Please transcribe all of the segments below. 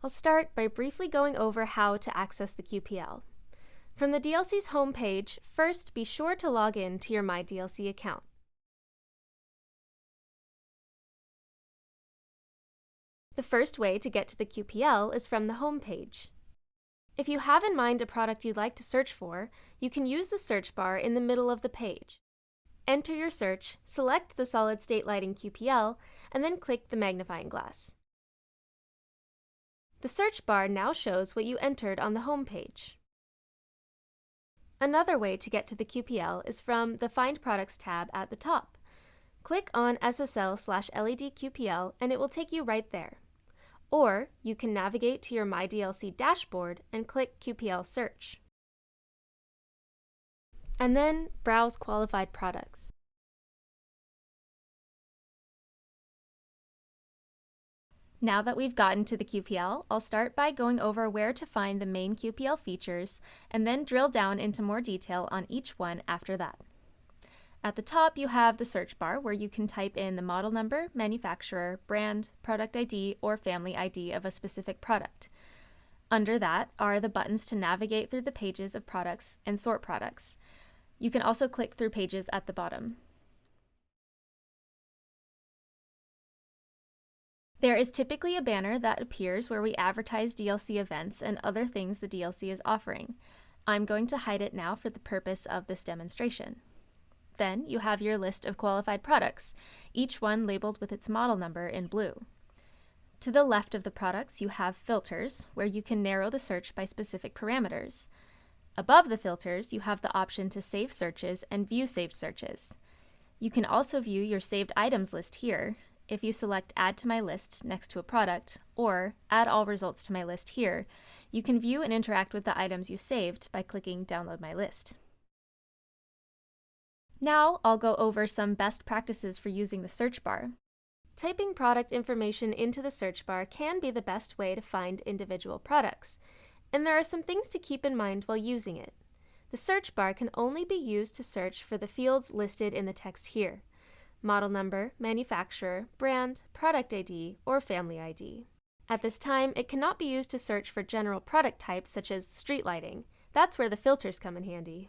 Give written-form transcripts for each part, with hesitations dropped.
I'll start by briefly going over how to access the QPL. From the DLC's home page, first be sure to log in to your MyDLC account. The first way to get to the QPL is from the home page. If you have in mind a product you'd like to search for, you can use the search bar in the middle of the page. Enter your search, select the solid-state lighting QPL, and then click the magnifying glass. The search bar now shows what you entered on the home page. Another way to get to the QPL is from the Find Products tab at the top. Click on SSL/LED QPL and it will take you right there. Or you can navigate to your MyDLC dashboard and click QPL Search. And then browse qualified products. Now that we've gotten to the QPL, I'll start by going over where to find the main QPL features and then drill down into more detail on each one after that. At the top, you have the search bar where you can type in the model number, manufacturer, brand, product ID, or family ID of a specific product. Under that are the buttons to navigate through the pages of products and sort products. You can also click through pages at the bottom. There is typically a banner that appears where we advertise DLC events and other things the DLC is offering. I'm going to hide it now for the purpose of this demonstration. Then you have your list of qualified products, each one labeled with its model number in blue. To the left of the products, you have filters, where you can narrow the search by specific parameters. Above the filters, you have the option to save searches and view saved searches. You can also view your saved items list here if you select Add to My List next to a product, or Add All Results to My List here. You can view and interact with the items you saved by clicking Download My List. Now I'll go over some best practices for using the search bar. Typing product information into the search bar can be the best way to find individual products, and there are some things to keep in mind while using it. The search bar can only be used to search for the fields listed in the text here: model number, manufacturer, brand, product ID, or family ID. At this time, it cannot be used to search for general product types such as street lighting. That's where the filters come in handy.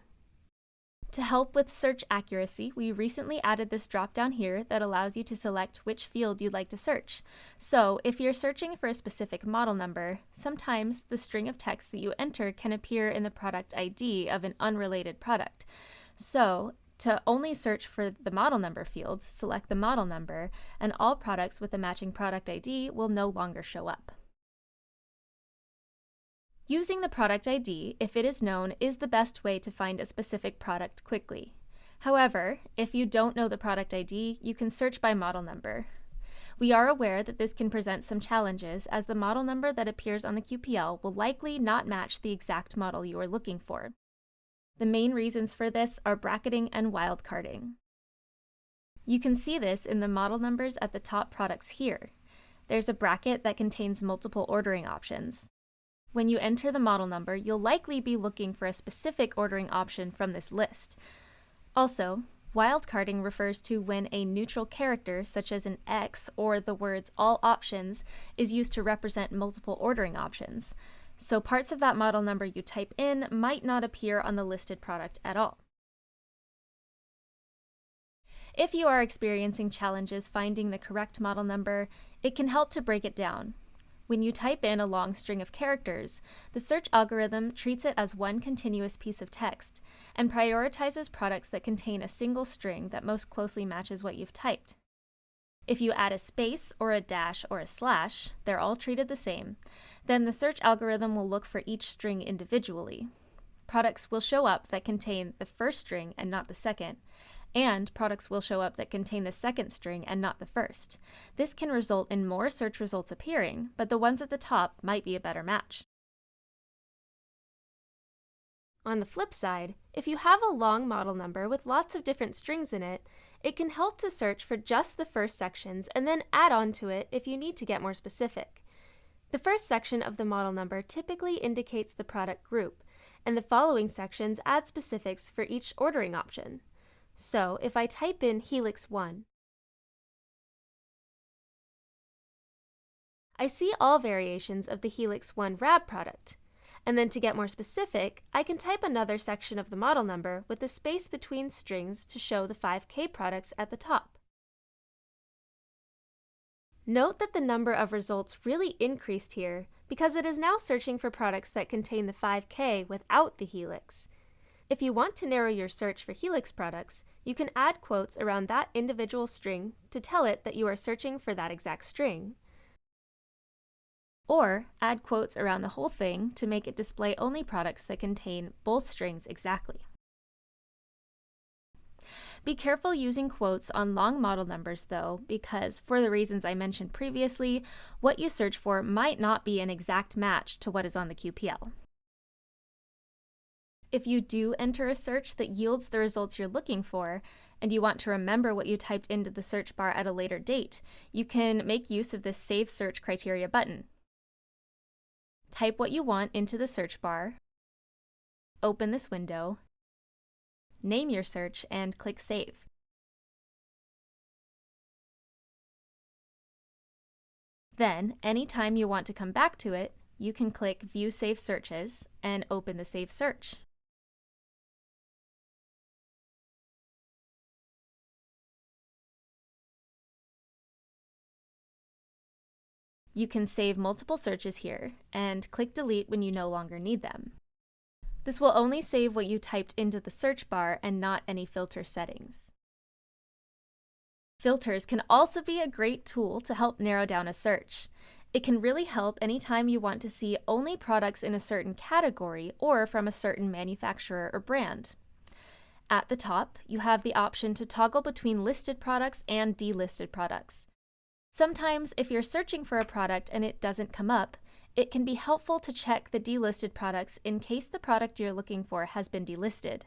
To help with search accuracy, we recently added this drop-down here that allows you to select which field you'd like to search. So, if you're searching for a specific model number, sometimes the string of text that you enter can appear in the product ID of an unrelated product. So, to only search for the model number fields, select the model number, and all products with a matching product ID will no longer show up. Using the product ID, if it is known, is the best way to find a specific product quickly. However, if you don't know the product ID, you can search by model number. We are aware that this can present some challenges, as the model number that appears on the QPL will likely not match the exact model you are looking for. The main reasons for this are bracketing and wildcarding. You can see this in the model numbers at the top products here. There's a bracket that contains multiple ordering options. When you enter the model number, you'll likely be looking for a specific ordering option from this list. Also, wildcarding refers to when a neutral character, such as an X or the words all options, is used to represent multiple ordering options. So parts of that model number you type in might not appear on the listed product at all. If you are experiencing challenges finding the correct model number, it can help to break it down. When you type in a long string of characters, the search algorithm treats it as one continuous piece of text and prioritizes products that contain a single string that most closely matches what you've typed. If you add a space or a dash or a slash, they're all treated the same, then the search algorithm will look for each string individually. Products will show up that contain the first string and not the second, and products will show up that contain the second string and not the first. This can result in more search results appearing, but the ones at the top might be a better match. On the flip side, if you have a long model number with lots of different strings in it, it can help to search for just the first sections and then add on to it if you need to get more specific. The first section of the model number typically indicates the product group, and the following sections add specifics for each ordering option. So if I type in Helix 1, I see all variations of the Helix 1 RAB product. And then to get more specific, I can type another section of the model number with the space between strings to show the 5K products at the top. Note that the number of results really increased here because it is now searching for products that contain the 5K without the Helix. If you want to narrow your search for Helix products, you can add quotes around that individual string to tell it that you are searching for that exact string. Or add quotes around the whole thing to make it display only products that contain both strings exactly. Be careful using quotes on long model numbers though, because for the reasons I mentioned previously, what you search for might not be an exact match to what is on the QPL. If you do enter a search that yields the results you're looking for, and you want to remember what you typed into the search bar at a later date, you can make use of this Save Search Criteria button. Type what you want into the search bar, open this window, name your search, and click Save. Then, anytime you want to come back to it, you can click View Saved Searches and open the saved search. You can save multiple searches here and click Delete when you no longer need them. This will only save what you typed into the search bar and not any filter settings. Filters can also be a great tool to help narrow down a search. It can really help anytime you want to see only products in a certain category or from a certain manufacturer or brand. At the top, you have the option to toggle between listed products and delisted products. Sometimes, if you're searching for a product and it doesn't come up, it can be helpful to check the delisted products in case the product you're looking for has been delisted.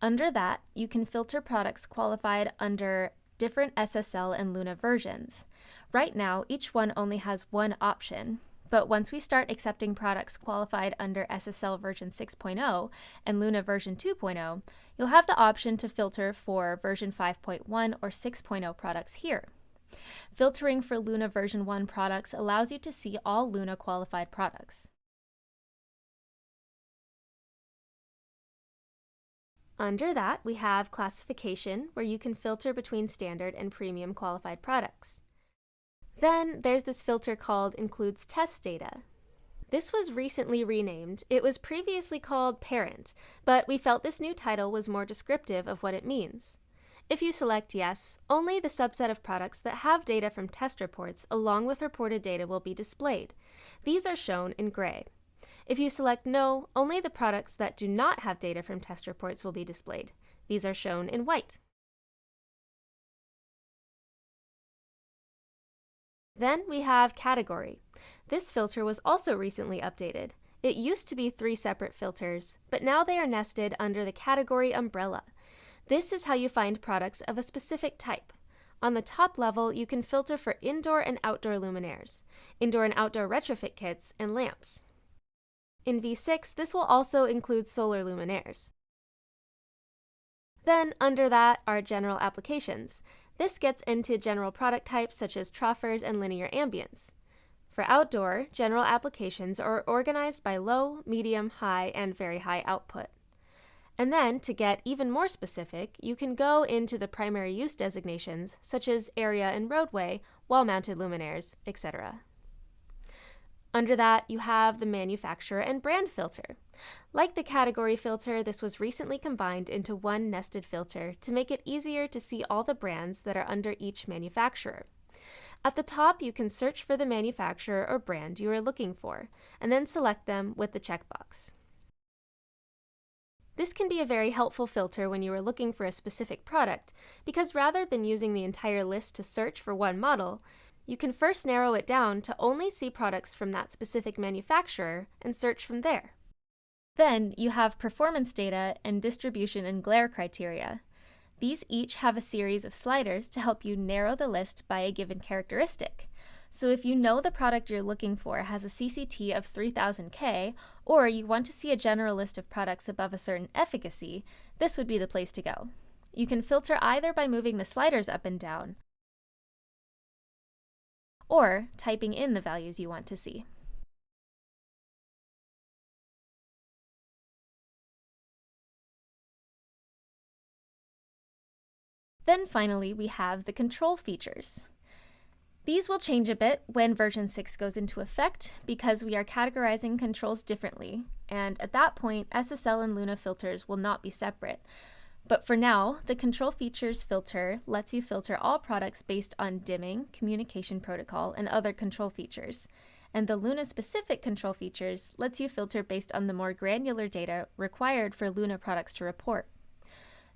Under that, you can filter products qualified under different SSL and Luna versions. Right now, each one only has one option, but once we start accepting products qualified under SSL version 6.0 and Luna version 2.0, you'll have the option to filter for version 5.1 or 6.0 products here. Filtering for Luna version 1 products allows you to see all Luna qualified products. Under that, we have classification, where you can filter between standard and premium qualified products. Then there's this filter called Includes Test Data. This was recently renamed. It was previously called Parent, but we felt this new title was more descriptive of what it means. If you select Yes, only the subset of products that have data from test reports along with reported data will be displayed. These are shown in gray. If you select No, only the products that do not have data from test reports will be displayed. These are shown in white. Then we have Category. This filter was also recently updated. It used to be 3 separate filters, but now they are nested under the Category umbrella. This is how you find products of a specific type. On the top level, you can filter for indoor and outdoor luminaires, indoor and outdoor retrofit kits, and lamps. In V6, this will also include solar luminaires. Then, under that are general applications. This gets into general product types such as troffers and linear ambience. For outdoor, general applications are organized by low, medium, high, and very high output. And then, to get even more specific, you can go into the primary use designations such as area and roadway, wall-mounted luminaires, etc. Under that, you have the manufacturer and brand filter. Like the category filter, this was recently combined into one nested filter to make it easier to see all the brands that are under each manufacturer. At the top, you can search for the manufacturer or brand you are looking for, and then select them with the checkbox. This can be a very helpful filter when you are looking for a specific product, because rather than using the entire list to search for one model, you can first narrow it down to only see products from that specific manufacturer and search from there. Then you have performance data and distribution and glare criteria. These each have a series of sliders to help you narrow the list by a given characteristic. So if you know the product you're looking for has a CCT of 3000K, or you want to see a general list of products above a certain efficacy, this would be the place to go. You can filter either by moving the sliders up and down, or typing in the values you want to see. Then finally, we have the control features. These will change a bit when version 6 goes into effect because we are categorizing controls differently, and at that point, SSL and Luna filters will not be separate. But for now, the control features filter lets you filter all products based on dimming, communication protocol, and other control features. And the Luna-specific control features lets you filter based on the more granular data required for Luna products to report.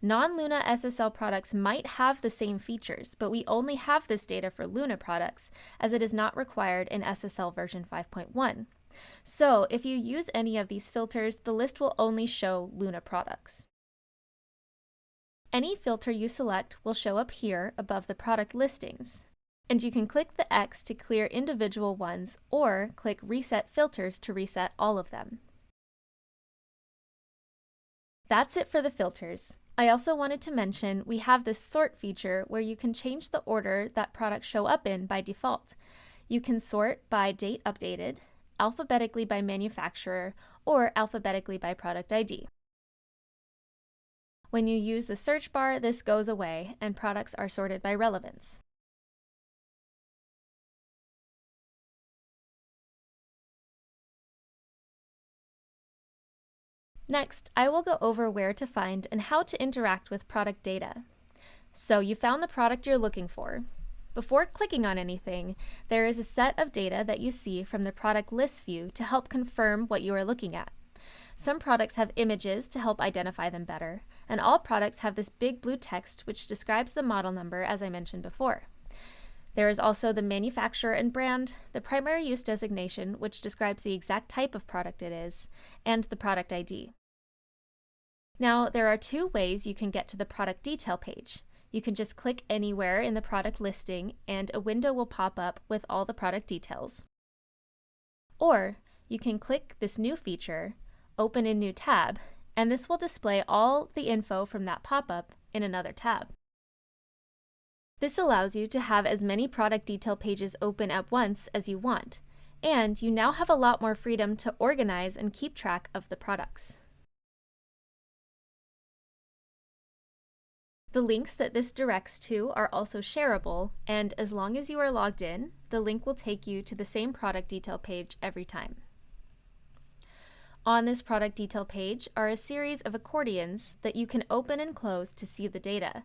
Non-Luna SSL products might have the same features, but we only have this data for Luna products, as it is not required in SSL version 5.1. So if you use any of these filters, the list will only show Luna products. Any filter you select will show up here above the product listings, and you can click the X to clear individual ones or click Reset Filters to reset all of them. That's it for the filters. I also wanted to mention we have this sort feature where you can change the order that products show up in by default. You can sort by date updated, alphabetically by manufacturer, or alphabetically by product ID. When you use the search bar, this goes away and products are sorted by relevance. Next, I will go over where to find and how to interact with product data. So you found the product you're looking for. Before clicking on anything, there is a set of data that you see from the product list view to help confirm what you are looking at. Some products have images to help identify them better, and all products have this big blue text which describes the model number as I mentioned before. There is also the manufacturer and brand, the primary use designation which describes the exact type of product it is, and the product ID. Now, there are two ways you can get to the product detail page. You can just click anywhere in the product listing and a window will pop up with all the product details. Or you can click this new feature, open a new tab, and this will display all the info from that pop-up in another tab. This allows you to have as many product detail pages open at once as you want, and you now have a lot more freedom to organize and keep track of the products. The links that this directs to are also shareable, and as long as you are logged in, the link will take you to the same product detail page every time. On this product detail page are a series of accordions that you can open and close to see the data.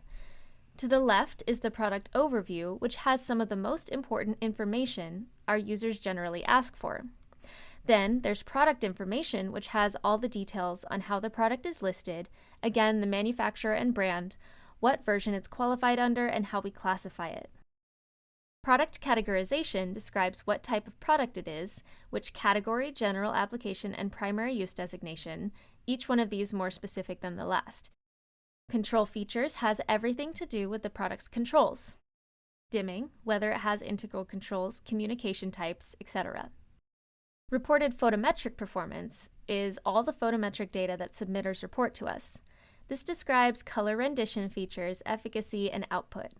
To the left is the product overview, which has some of the most important information our users generally ask for. Then there's product information, which has all the details on how the product is listed, again the manufacturer and brand, what version it's qualified under, and how we classify it. Product categorization describes what type of product it is, which category, general application, and primary use designation, each one of these more specific than the last. Control features has everything to do with the product's controls. Dimming, whether it has integral controls, communication types, etc. Reported photometric performance is all the photometric data that submitters report to us. This describes color rendition features, efficacy, and output.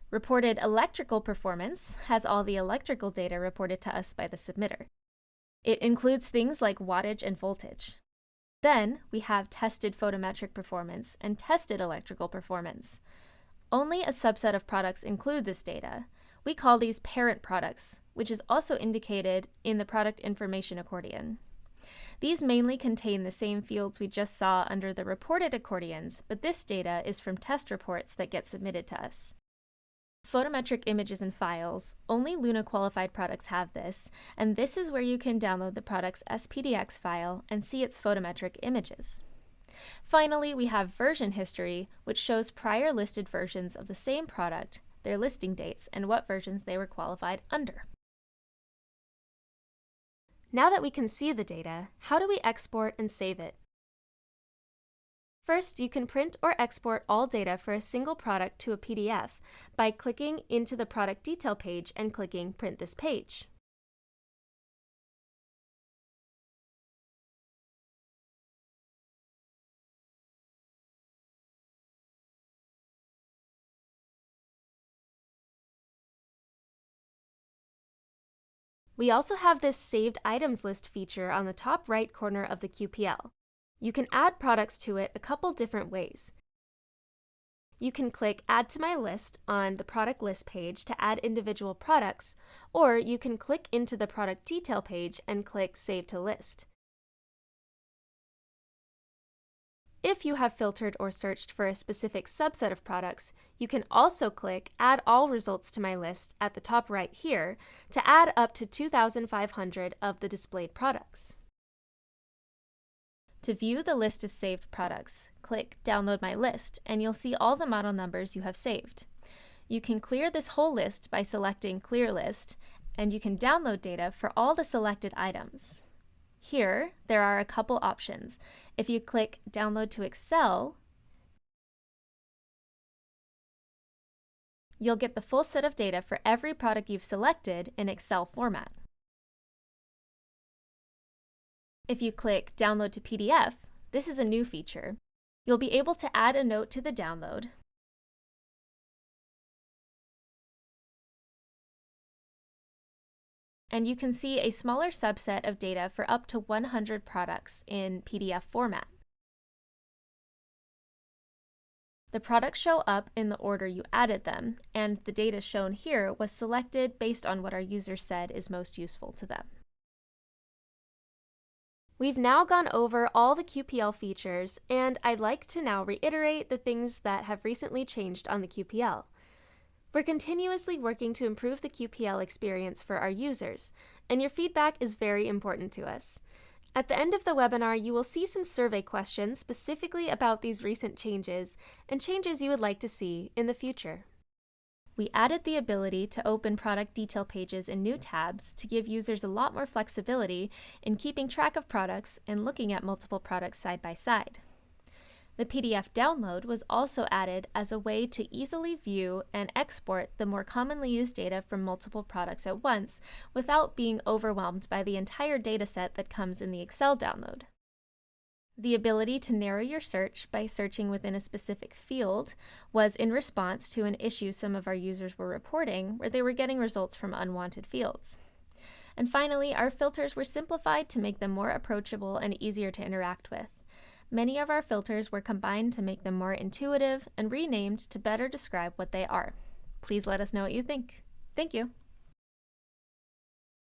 Reported electrical performance has all the electrical data reported to us by the submitter. It includes things like wattage and voltage. Then we have tested photometric performance and tested electrical performance. Only a subset of products include this data. We call these parent products, which is also indicated in the product information accordion. These mainly contain the same fields we just saw under the reported accordions, but this data is from test reports that get submitted to us. Photometric images and files, only Luna qualified products have this, and this is where you can download the product's SPDX file and see its photometric images. Finally, we have version history, which shows prior listed versions of the same product, their listing dates, and what versions they were qualified under. Now that we can see the data, how do we export and save it? First, you can print or export all data for a single product to a PDF by clicking into the product detail page and clicking Print this page. We also have this Saved Items List feature on the top right corner of the QPL. You can add products to it a couple different ways. You can click Add to My List on the product list page to add individual products, or you can click into the product detail page and click Save to List. If you have filtered or searched for a specific subset of products, you can also click Add All Results to My List at the top right here to add up to 2,500 of the displayed products. To view the list of saved products, click Download My List, and you'll see all the model numbers you have saved. You can clear this whole list by selecting Clear List, and you can download data for all the selected items. Here, there are a couple options. If you click Download to Excel, you'll get the full set of data for every product you've selected in Excel format. If you click Download to PDF, this is a new feature. You'll be able to add a note to the download, and you can see a smaller subset of data for up to 100 products in PDF format. The products show up in the order you added them, and the data shown here was selected based on what our users said is most useful to them. We've now gone over all the QPL features, and I'd like to now reiterate the things that have recently changed on the QPL. We're continuously working to improve the QPL experience for our users, and your feedback is very important to us. At the end of the webinar, you will see some survey questions specifically about these recent changes and changes you would like to see in the future. We added the ability to open product detail pages in new tabs to give users a lot more flexibility in keeping track of products and looking at multiple products side by side. The PDF download was also added as a way to easily view and export the more commonly used data from multiple products at once without being overwhelmed by the entire dataset that comes in the Excel download. The ability to narrow your search by searching within a specific field was in response to an issue some of our users were reporting where they were getting results from unwanted fields. And finally, our filters were simplified to make them more approachable and easier to interact with. Many of our filters were combined to make them more intuitive and renamed to better describe what they are. Please let us know what you think. Thank you.